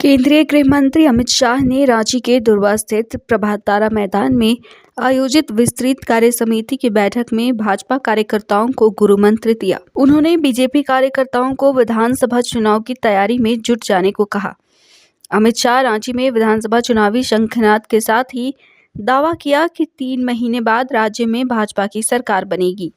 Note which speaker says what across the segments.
Speaker 1: केंद्रीय गृह मंत्री अमित शाह ने रांची के दुर्वा स्थित प्रभात तारा मैदान में आयोजित विस्तृत कार्य समिति की बैठक में भाजपा कार्यकर्ताओं को गुरु मंत्र दिया। उन्होंने बीजेपी कार्यकर्ताओं को विधानसभा चुनाव की तैयारी में जुट जाने को कहा। अमित शाह रांची में विधानसभा चुनावी शंखनाद के साथ ही दावा किया कि 3 महीने बाद राज्य में भाजपा की सरकार बनेगी।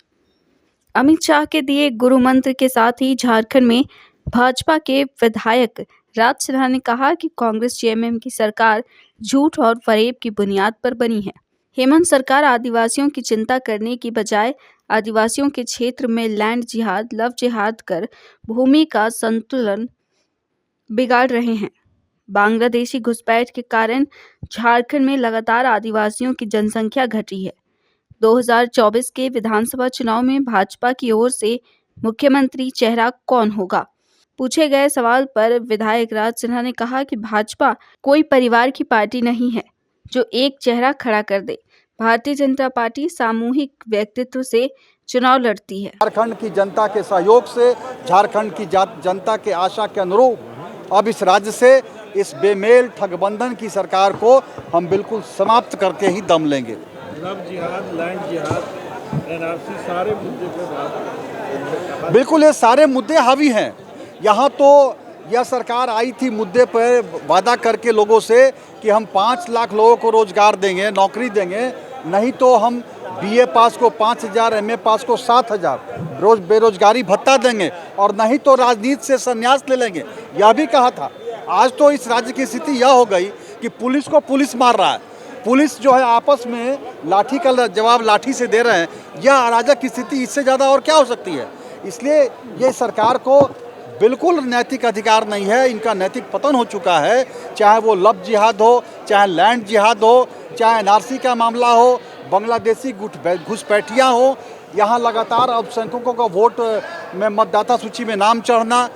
Speaker 1: अमित शाह के दिए गुरु मंत्र के साथ ही झारखंड में भाजपा के विधायक राज सिन्हा ने कहा कि कांग्रेस जेएमएम की सरकार झूठ और फरेब की बुनियाद पर बनी है। हेमंत सरकार आदिवासियों की चिंता करने की बजाय आदिवासियों के क्षेत्र में लैंड जिहाद, लव जिहाद कर भूमि का संतुलन बिगाड़ रहे हैं। बांग्लादेशी घुसपैठ के कारण झारखंड में लगातार आदिवासियों की जनसंख्या घटी है। 2024 के विधानसभा चुनाव में भाजपा की ओर से मुख्यमंत्री चेहरा कौन होगा? पूछे गए सवाल पर विधायक राज सिन्हा ने कहा कि भाजपा कोई परिवार की पार्टी नहीं है जो एक चेहरा खड़ा कर दे। भारतीय जनता पार्टी सामूहिक व्यक्तित्व से चुनाव लड़ती है।
Speaker 2: झारखंड की जनता के सहयोग से, झारखंड की जनता के आशा के अनुरूप अब इस राज्य से इस बेमेल ठगबंधन की सरकार को हम बिल्कुल समाप्त करके ही दम लेंगे।
Speaker 3: लव जिहाद, लैंड जिहाद, एनआरसी सारे मुद्दे पर
Speaker 2: बिल्कुल ये सारे मुद्दे हावी हैं। यहाँ तो यह सरकार आई थी मुद्दे पर वादा करके लोगों से कि हम 5 लाख लोगों को रोजगार देंगे, नौकरी देंगे, नहीं तो हम बीए पास को 5,000, एमए पास को 7,000 रोज बेरोजगारी भत्ता देंगे और नहीं तो राजनीति से संन्यास ले लेंगे, यह भी कहा था। आज तो इस राज्य की स्थिति यह हो गई कि पुलिस को पुलिस मार रहा है। पुलिस जो है आपस में लाठी का जवाब लाठी से दे रहे हैं। यह अराजक की स्थिति इससे ज़्यादा और क्या हो सकती है? इसलिए ये सरकार को बिल्कुल नैतिक अधिकार नहीं है। इनका नैतिक पतन हो चुका है। चाहे वो लव जिहाद हो, चाहे लैंड जिहाद हो, चाहे एनआरसी का मामला हो, बांग्लादेशी घुसपैठियाँ हो, यहाँ लगातार अल्पसंख्यकों का वोट में मतदाता सूची में नाम चढ़ना,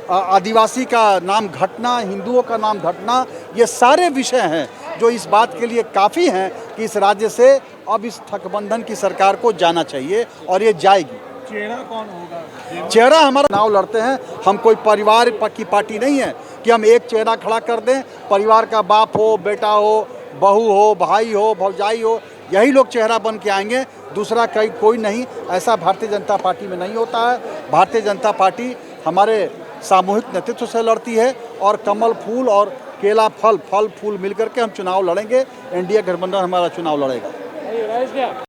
Speaker 2: आदिवासी का नाम घटना, हिंदुओं का नाम घटना, ये सारे विषय हैं जो इस बात के लिए काफ़ी हैं कि इस राज्य से अब इस ठगबंधन की सरकार को जाना चाहिए और ये जाएगी।
Speaker 3: चेहरा कौन होगा?
Speaker 2: चेहरा हमारा चुनाव लड़ते हैं। हम कोई परिवार की पार्टी नहीं है कि हम एक चेहरा खड़ा कर दें। परिवार का बाप हो, बेटा हो, बहू हो, भाई हो, भौजाई हो, यही लोग चेहरा बन के आएंगे, दूसरा कोई नहीं। ऐसा भारतीय जनता पार्टी में नहीं होता है। भारतीय जनता पार्टी हमारे सामूहिक नेतृत्व से लड़ती है और कमल फूल और केला फल फूल मिलकर के हम चुनाव लड़ेंगे। एनडीए गठबंधन हमारा चुनाव लड़ेगा।